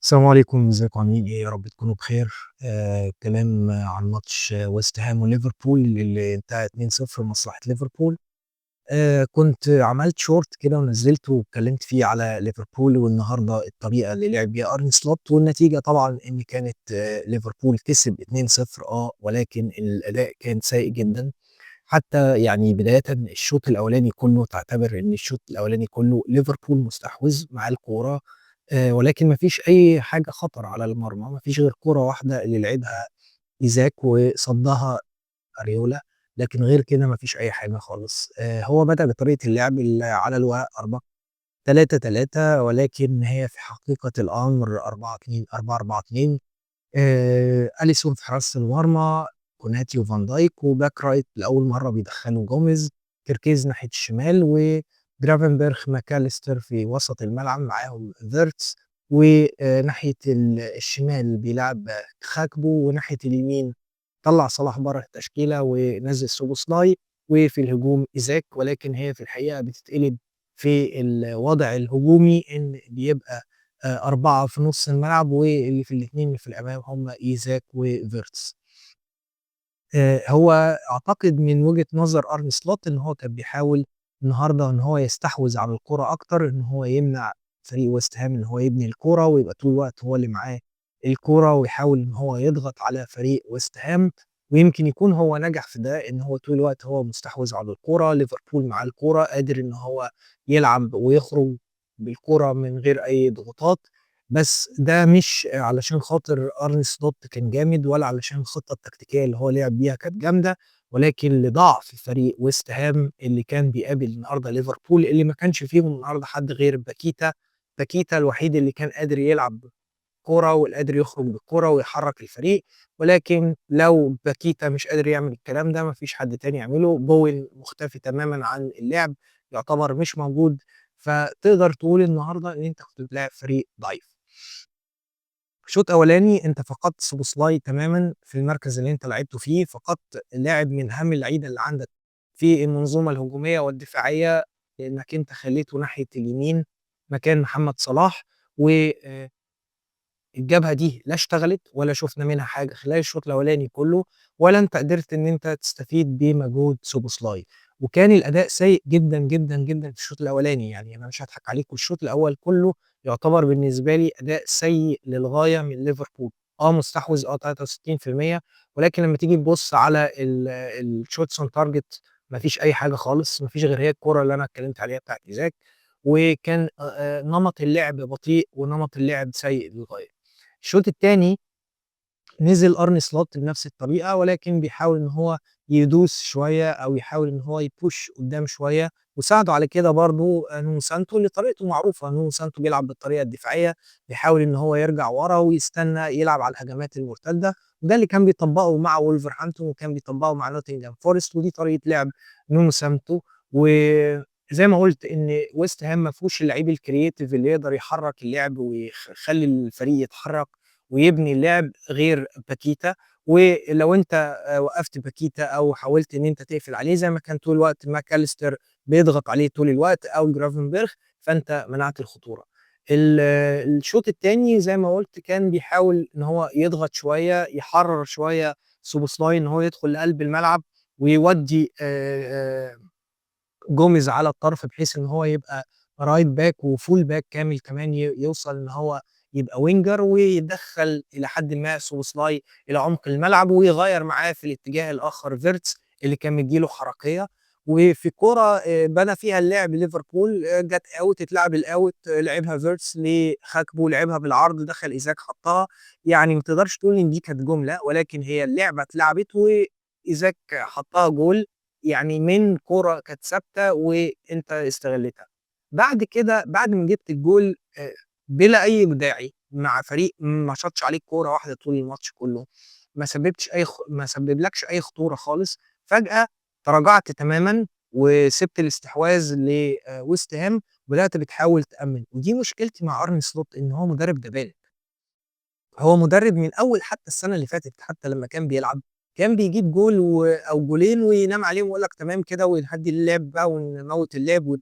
السلام عليكم، ازيكم عاملين ايه؟ يا رب تكونوا بخير. كلام عن ماتش ويست هام وليفربول اللي انتهى 2-0 لمصلحة ليفربول. كنت عملت شورت كده ونزلته واتكلمت فيه على ليفربول والنهارده الطريقة اللي لعب بيها ارن سلوت، والنتيجة طبعا ان كانت ليفربول كسب 2-0، ولكن الاداء كان سيء جدا. حتى يعني بداية الشوط الأولاني كله تعتبر إن الشوط الأولاني كله ليفربول مستحوذ مع الكورة، ولكن ما فيش أي حاجة خطر على المرمى، ما فيش غير كورة واحدة اللي لعبها إيزاك وصدها أريولا، لكن غير كده ما فيش أي حاجة خالص. هو بدأ بطريقة اللعب اللي على الورق 4-3-3، ولكن هي في حقيقة الأمر 4-2-4-4-2. أليسون في حراسة المرمى، كوناتي وفان دايك، وباك رايت لأول مرة بيدخلوا جوميز، كيركيز ناحية الشمال، وجرافنبرخ ماكاليستر في وسط الملعب معاهم فيرتس، وناحية الشمال بيلعب خاكبو، وناحية اليمين طلع صلاح بره التشكيلة ونزل سوبوسلاي، وفي الهجوم إيزاك. ولكن هي في الحقيقة بتتقلب في الوضع الهجومي إن بيبقى 4 في نُص الملعب، واللي في الاتنين اللي في الأمام هم إيزاك وفيرتس. هو أعتقد من وجهة نظر أرن سلوت إن هو كان بيحاول النهارده إن هو يستحوذ على الكورة أكتر، إن هو يمنع فريق ويست هام إن هو يبني الكورة ويبقى طول الوقت هو اللي معاه الكورة، ويحاول إن هو يضغط على فريق ويست هام، ويمكن يكون هو نجح في ده، إن هو طول الوقت هو مستحوذ على الكورة، ليفربول معاه الكورة قادر إن هو يلعب ويخرج بالكورة من غير أي ضغوطات. بس ده مش علشان خاطر أرن سلوت كان جامد، ولا علشان الخطة التكتيكية اللي هو لعب بيها كانت جامدة، ولكن لضعف فريق ويست هام اللي كان بيقابل النهارده ليفربول، اللي ما كانش فيهم النهارده حد غير باكيتا. باكيتا الوحيد اللي كان قادر يلعب كورة وقادر يخرج بالكورة ويحرك الفريق، ولكن لو باكيتا مش قادر يعمل الكلام ده مفيش حد تاني يعمله. بوين مختفي تماما عن اللعب، يعتبر مش موجود، فتقدر تقول النهارده ان انت كنت بتلاعب فريق ضعيف. شوط اولاني انت فقدت سوبوسلاي تماما في المركز اللي انت لعبته فيه، فقدت لاعب من اهم اللعيبه اللي عندك في المنظومه الهجوميه والدفاعيه، لانك انت خليته ناحيه اليمين مكان محمد صلاح، والجبهه دي لا اشتغلت ولا شفنا منها حاجه خلال الشوط الاولاني كله، ولا انت قدرت ان انت تستفيد بمجهود سوبوسلاي. وكان الاداء سيء جدا جدا جدا في الشوط الاولاني، يعني انا مش هضحك عليكم، الشوط الاول كله يعتبر بالنسبه لي اداء سيء للغايه من ليفربول. مستحوذ 63%، ولكن لما تيجي تبص على الشوتس اون تارجت مفيش اي حاجه خالص، مفيش غير هي الكوره اللي انا اتكلمت عليها بتاعت ايزاك. وكان نمط اللعب بطيء ونمط اللعب سيء للغايه. الشوط الثاني نزل أرني سلوت بنفس الطريقة، ولكن بيحاول إن هو يدوس شوية أو يحاول إن هو يبوش قدام شوية، وساعده على كده برضه نونو سانتو اللي طريقته معروفة. نونو سانتو بيلعب بالطريقة الدفاعية، بيحاول إن هو يرجع ورا ويستنى يلعب على الهجمات المرتدة، وده اللي كان بيطبقه مع وولفرهامبتون وكان بيطبقه مع نوتنجهام فورست، ودي طريقة لعب نونو سانتو. وزي ما قلت ان ويست هام ما فيهوش اللعيب الكرييتيف اللي يقدر يحرك اللعب ويخلي الفريق يتحرك ويبني اللعب غير باكيتا. ولو انت وقفت باكيتا او حاولت ان انت تقفل عليه زي ما كان طول الوقت ماكاليستر بيضغط عليه طول الوقت او جرافنبرخ، فانت منعت الخطوره. الشوط الثاني زي ما قلت كان بيحاول ان هو يضغط شويه، يحرر شويه سوبوسلاي ان هو يدخل لقلب الملعب ويودي جوميز على الطرف، بحيث ان هو يبقى رايت باك وفول باك كامل، كمان يوصل ان هو يبقى وينجر ويدخل الى حد ما سوبوسلاي الى عمق الملعب، ويغير معاه في الاتجاه الاخر فيرتس اللي كان مديله حركيه. وفي كوره بنى فيها اللعب ليفربول، جت اوت، اتلعب الاوت، لعبها فيرتس لخاكبو، لعبها بالعرض دخل ايزاك حطها. يعني ما تقدرش تقول ان دي كانت جمله، ولكن هي اللعبه اتلعبت وايزاك حطها جول، يعني من كرة كانت ثابتة وأنت استغلّيتها. بعد كده بعد ما جِبت الجول بلا أي داعي مع فريق ما شاطش عليك كورة واحدة طول الماتش كلّه، ما سبّبلكش أي خطورة خالص، فجأة تراجعت تمامًا وسِبت الاستحواذ لويست هام، وبدأت بتحاول تأمِّن. ودي مشكلتي مع أرني سلوت، إن هو مدرب جبان. هو مدرب من أول حتى السنة اللي فاتت، حتى لمّا كان بيلعب، كان بيجيب جول أو جولين وينام عليهم ويقول لك تمام كده ونهدّي اللعب بقى ونموّت اللعب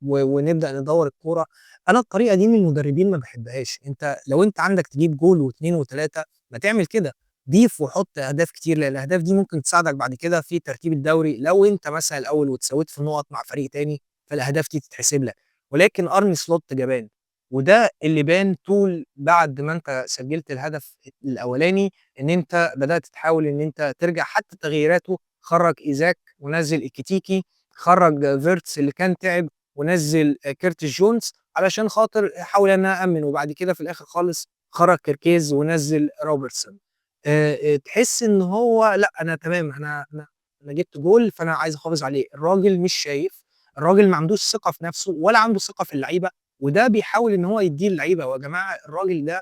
ونبدأ ندوّر الكورة. أنا الطريقة دي من المدربين ما باحبهاش. أنت لو أنت عندك تجيب جول و2 و3 ما تعمل كده، ضيف وحُط أهداف كتير، لأن الأهداف دي ممكن تساعدك بعد كده في ترتيب الدوري، لو أنت مثلًا الأول واتساويت في النُقط مع فريق تاني، فالأهداف دي تتحسب لك. ولكن أرني سلوت جبان، وده اللي بان طول بعد ما أنت سجّلت الهدف الأولاني، إن أنت بدأت تحاول إن أنت ترجع. حتى تغييراته خرّج إيزاك ونزّل إيكيتيكي، خرّج فيرتس اللي كان تعب ونزّل كيرتيس جونز علشان خاطر حاول إن أنا أأمِّن، وبعد كده في الآخر خالص خرّج كيركيز ونزّل روبرتسون. تحس إن هو لأ، أنا تمام، أنا جِبت جول فأنا عايز أحافظ عليه. الراجل مش شايف، الراجل ما عندوش ثقة في نَفْسه ولا عنده ثقة في اللعيبة، وده بيحاول إن هو يدّيه للعيبة. ويا جماعة الراجل ده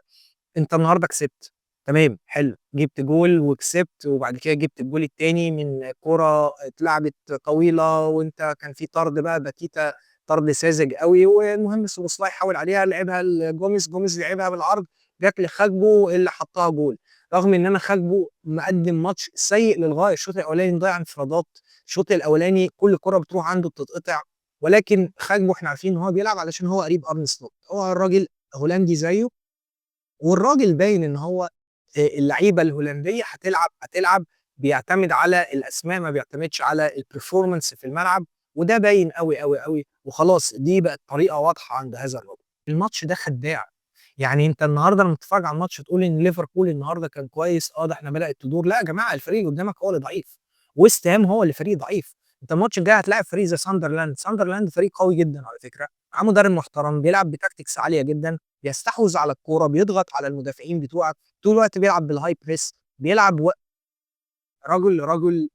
أنت النهارده كسبت، تمام، حلو، جِبت جول وكسبت، وبعد كده جِبت الجول التاني من كورة اتلعبت طويلة، وأنت كان في طرد بقى باتيتا، طرد ساذج أوي، والمهم سوبوسلاي حاول عليها لعبها لجوميز، جوميز لعبها بالعرض، جات لخاكبو اللي حطها جول. رغم إن أنا خاكبو مقدّم ماتش سيء للغاية. الشوط الأولاني مضيّع انفرادات، الشوط الأولاني كل كورة بتروح عنده بتتقطع، ولكن خاكبو إحنا عارفين إن هو بيلعب علشان هو قريب أرن سلوت، هو الراجل هولندي زيه، والراجل باين إن هو اللعيبة الهولندية هتلعب بيعتمد على الأسماء، ما بيعتمدش على الperformance في الملعب، وده باين أوي، أوي، أوي، وخلاص دي بقت طريقة واضحة عند هذا الرجل. الماتش ده خداع. يعني أنت النهارده لمّا تتفرج على الماتش تقول إن ليفربول النهارده كان كويس، ده إحنا بدأت تدور. لأ يا جماعة، الفريق اللي قدامك هو اللي ضعيف، ويست هام هو اللي فريق ضعيف. أنت الماتش الجاي هتلاعب فريق زي ساندرلاند، ساندرلاند فريق قوي جدًا على فكرة، معاه مدرب محترم، بيلعب بtactics عالية جدًا، بيستحوذ على الكورة، بيضغط على المدافعين بتوعك، طول الوقت بيلعب بالhigh press، بيلعب رجل لرجل،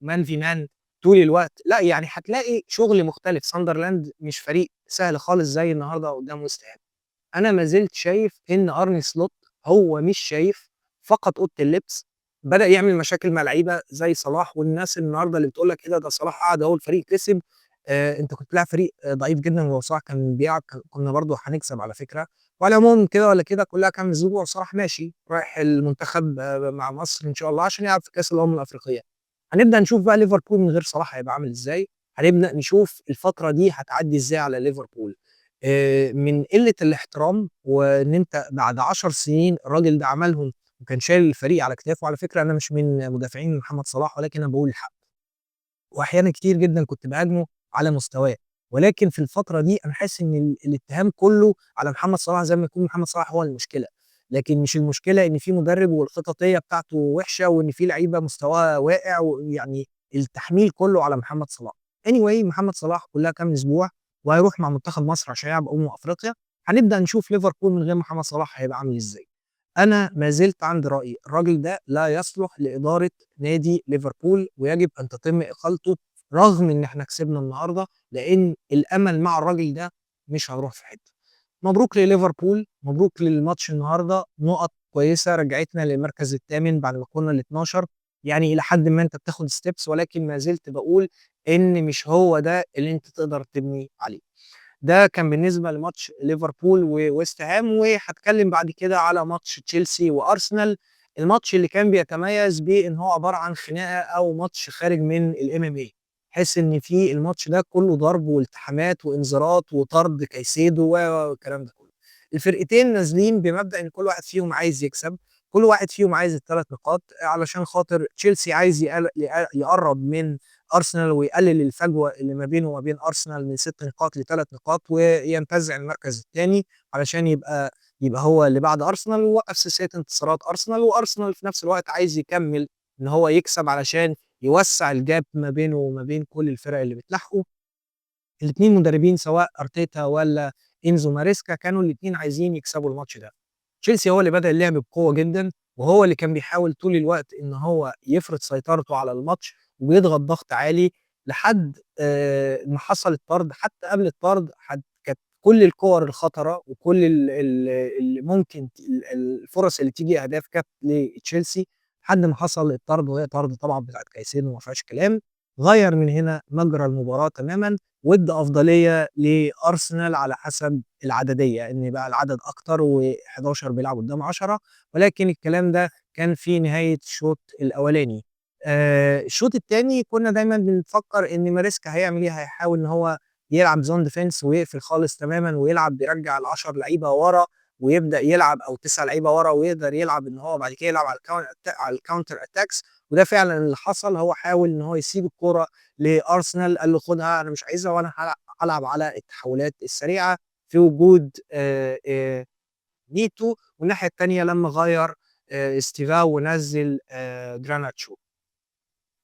man في man طول الوقت. لأ يعني هتلاقي شغل مختلف. ساندرلاند مش فريق سهل خالص زي النهارده قدام ويست هام. أنا ما زلت شايف إن أرني سلوت هو مش شايف، فقد أوضة اللبس، بدأ يعمل مشاكل مع لعيبة زي صلاح، والناس النهارده اللي بتقول لك إيه ده صلاح قعد أهو الفريق كسب. أنت كنت بتلاعب فريق ضعيف جدًا، وهو صلاح كان بيلعب كنا برضه هنكسب على فكرة. وعلى العموم كده والّا كده كلها كام أسبوع وصلاح ماشي، رايح المنتخب مع مصر إن شاء الله عشان يلعب في كأس الأمم الأفريقية. هنبدأ نشوف بقى ليفربول من غير صلاح هيبقى عامل إزاي، هنبدأ نشوف الفترة دي هتعدّي إزاي على ليفربول. من قلة الاحترام، وإن أنت بعد 10 سنين الراجل ده عملهم وكان شايل الفريق على كتافه. على فكرة أنا مش من مدافعين محمد صلاح، ولكن أنا باقول الحق، وأحيانًا كتير جدًا كنت باهاجمه على مستواه، ولكن في الفترة دي أنا حاسس إن الاتهام كله على محمد صلاح، زي ما يكون محمد صلاح هو المشكلة. لكن مش المشكلة إن في مدرب والخططية بتاعته وحشة، وإن في لعيبة مستواها واقع، ويعني التحميل كله على محمد صلاح. anyway محمد صلاح كلها كام أسبوع وهيروح مع منتخب مصر عشان يلعب أفريقيا، هنبدأ نشوف ليفربول من غير محمد صلاح هيبقى عامل إزاي. أنا ما زلت عند رأيي، الراجل ده لا يصلح لإدارة نادي ليفربول، ويجب أن تتم إقالته، رغم إن إحنا كسبنا النهارده، لإن الأمل مع الراجل ده مش هيروح في حتة. مبروك لليفربول، مبروك للماتش النهارده، نقط كويسة رجعتنا للمركز التامن بعد ما كنا ال12. يعني إلى حدٍ ما أنت بتاخد steps، ولكن ما زلت باقول إن مش هو ده اللي أنت تقدر تبني عليه. ده كان بالنسبة لماتش ليفربول وويست هام، وهاتكلم بعد كده على ماتش تشيلسي وأرسنال، الماتش اللي كان بيتميز بإن هو عبارة عن خناقة أو ماتش خارج من الMMA. تحس إن في الماتش ده كله ضرب والتحامات وإنذارات وطرد كايسيدو والكلام ده كله. الفرقتين نازلين بمبدأ إن كل واحد فيهم عايز يكسب، كل واحد فيهم عايز ال3 نقاط، علشان خاطر تشيلسي عايز يقرب من أرسنال ويقلل الفجوة اللي ما بينه وما بين أرسنال من 6 نقاط ل3 نقاط، وينتزع المركز التاني علشان يبقى هو اللي بعد أرسنال، ويوقف سلسلة انتصارات أرسنال. وأرسنال في نفس الوقت عايز يكمل إن هو يكسب علشان يوسّع الجاب ما بينه وما بين كل الفرق اللي بتلاحقه. الاتنين مدربين سواء أرتيتا والّا إنزو ماريسكا كانوا الاتنين عايزين يكسبوا الماتش ده. تشيلسي هو اللي بدأ اللعب بقوة جدًا، وهو اللي كان بيحاول طول الوقت إن هو يفرض سيطرته على الماتش، ويضغط ضغط عالي لحد ما حصل الطرد. حتى قبل الطرد كانت كل الكور الخطرة وكل اللي ممكن الفرص اللي تيجي أهداف كانت لتشيلسي، لحد ما حصل الطرد، وهي طرد طبعًا بتاعة كايسيدو ما فيهاش كلام. غيّر من هنا مجرى المباراة تمامًا، وادّى أفضلية لأرسنال على حسب العددية، إن بقى العدد أكتر و11 بيلعب قدّام 10، ولكن الكلام ده كان في نهاية الشوط الأولاني. الشوط التاني كنا دايمًا بنفكّر إن ماريسكا هيعمل إيه، هيحاول إن هو يلعب zone defense ويقفل خالص تمامًا ويلعب بيرجّع ال10 لعيبة ورا ويبدأ يلعب أو 9 لعيبة ورا ويقدر يلعب إن هو بعد كده يلعب على الcounter attacks وده فعلًا اللي حصل. هو حاول إن هو يسيب الكورة لأرسنال، قال له خُدها أنا مش عايزها وأنا هالعب على التحولات السريعة في وجود نيتو، والناحية التانية لمّا غيّر استيفاو ونزّل جراناتشو.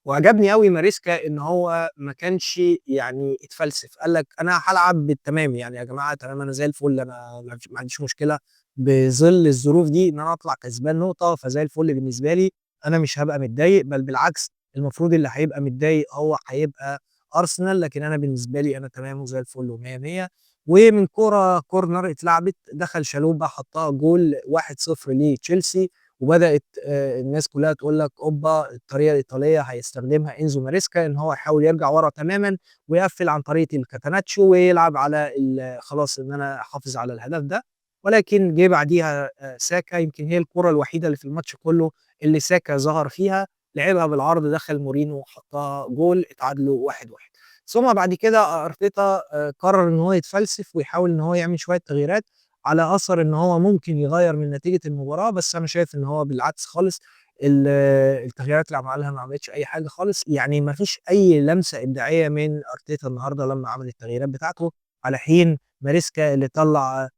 وعجبني أوي ماريسكا إن هو ما كانش يعني اتفلسف، قال لك أنا هالعب بالتمام يعني يا جماعة تمام أنا زي الفل، أنا ما عنديش مشكلة بظل الظروف دي إن أنا أطلع كسبان نقطة، فزي الفل بالنسبة لي، أنا مش هابقى متضايق، بل بالعكس المفروض اللي هيبقى متضايق هو هيبقى أرسنال، لكن أنا بالنسبة لي أنا تمام وزي الفل ومِيَّة مِيَّة. ومن كورة كورنر اتلعبت دخل شالوبا حطها جول 1-0 لتشيلسي، وبدأت الناس كلها تقول لك أوبا الطريقة الإيطالية هيستخدمها إنزو ماريسكا إن هو يحاول يرجع ورا تمامًا ويقفل عن طريقة الكاتاناتشو ويلعب على خلاص إن أنا أحافظ على الهدف ده، ولكن جه بعديها ساكا يمكن هي الكرة الوحيدة اللي في الماتش كله اللي ساكا ظهر فيها، لعبها بالعرض دخل مورينو وحطها جول اتعادلوا 1-1. ثم بعد كده أرتيتا قرر إن هو يتفلسف ويحاول إن هو يعمل شوية تغييرات على أثر إن هو ممكن يغيّر من نتيجة المباراة، بس أنا شايف إن هو بالعكس خالص ال التغييرات اللي عملها ما عملتش أي حاجة خالص، يعني ما فيش أي لمسة إبداعية من أرتيتا النهارده لمّا عمل التغييرات بتاعته، على حين ماريسكا اللي طلّع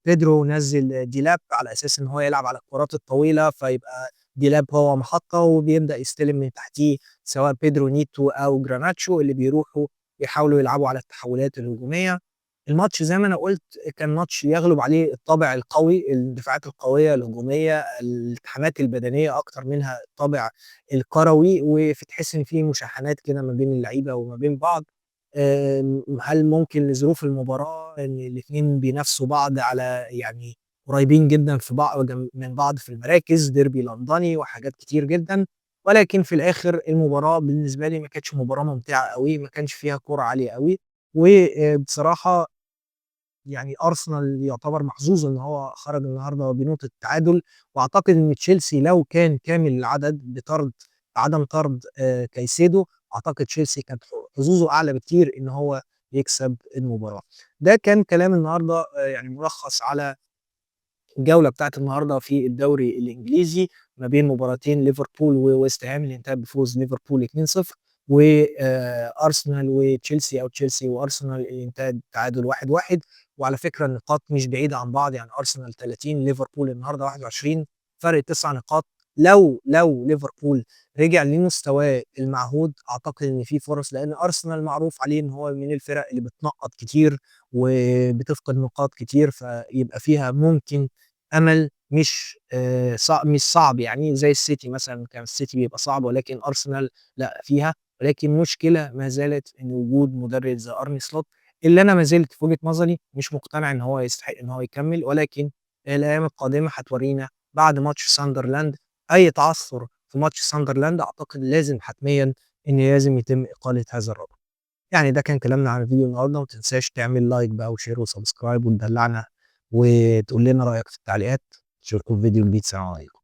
بيدرو ونزّل ديلاب على أساس إن هو يلعب على الكرات الطويلة، فيبقى ديلاب هو محطة وبيبدأ يستلم من تحتيه سواء بيدرو نيتو أو جراناتشو اللي بيروحوا يحاولوا يلعبوا على التحولات الهجومية. الماتش زي ما أنا قُلت كان ماتش يغلب عليه الطابع القوي، الدفاعات القوية الهجومية، الالتحامات البدنية أكتر منها الطابع الكروي، تحس إن في مشاحنات كده ما بين اللعيبة وما بين بعض. هل ممكن لظروف المباراة إن الاتنين بينافسوا بعض على يعني قريبين جدًا في من بعض في المراكز، ديربي لندني وحاجات كتير جدًا، ولكن في الآخر المباراة بالنسبة لي ما كانتش مباراة ممتعة أوي، ما كانش فيها كورة عالية أوي، بصراحة يعني أرسنال يعتبر محظوظ إن هو خرج النهارده بنقطة تعادل، وأعتقد إن تشيلسي لو كان كامل العدد بعدم طرد كايسيدو، أعتقد تشيلسي كانت حظوظه أعلى بكتير إن هو يكسب المباراة. ده كان كلام النهارده يعني ملخص على الجولة بتاعة النهارده في الدوري الإنجليزي ما بين مباراتين ليفربول وويست هام اللي انتهت بفوز ليفربول 2-0 وأرسنال وتشيلسي أو تشيلسي وأرسنال اللي انتهت تعادل 1-1. وعلى فكرة النقاط مش بعيدة عن بعض، يعني أرسنال 30 ليفربول النهارده 21 فرق 9 نقاط. لو ليفربول رجع لمستواه المعهود أعتقد إن في فرص، لأن أرسنال معروف عليه إن هو من الفرق اللي بتنقط كتير وبتفقد نقاط كتير، فيبقى فيها ممكن أمل مش صعب يعني زي السيتي مثلًا، كان السيتي بيبقى صعب ولكن أرسنال لأ فيها، ولكن مشكلة ما زالت إن وجود مدرب زي أرني سلوت اللي أنا ما زلت في وجهة نظري مش مقتنع إن هو يستحق إن هو يكمّل، ولكن الأيام القادمة هتورينا بعد ماتش ساندرلاند أي تعثُّر في ماتش ساندرلاند أعتقد لازم حتميًا إن لازم يتم إقالة هذا الرجل. يعني ده كان كلامنا عن الفيديو النهارده، وما تنساش تعمل لايك بقى وشير وسبسكرايب وتدلّعنا وتقول لنا رأيك في التعليقات. أشوفكم في فيديو جديد، سلام عليكم.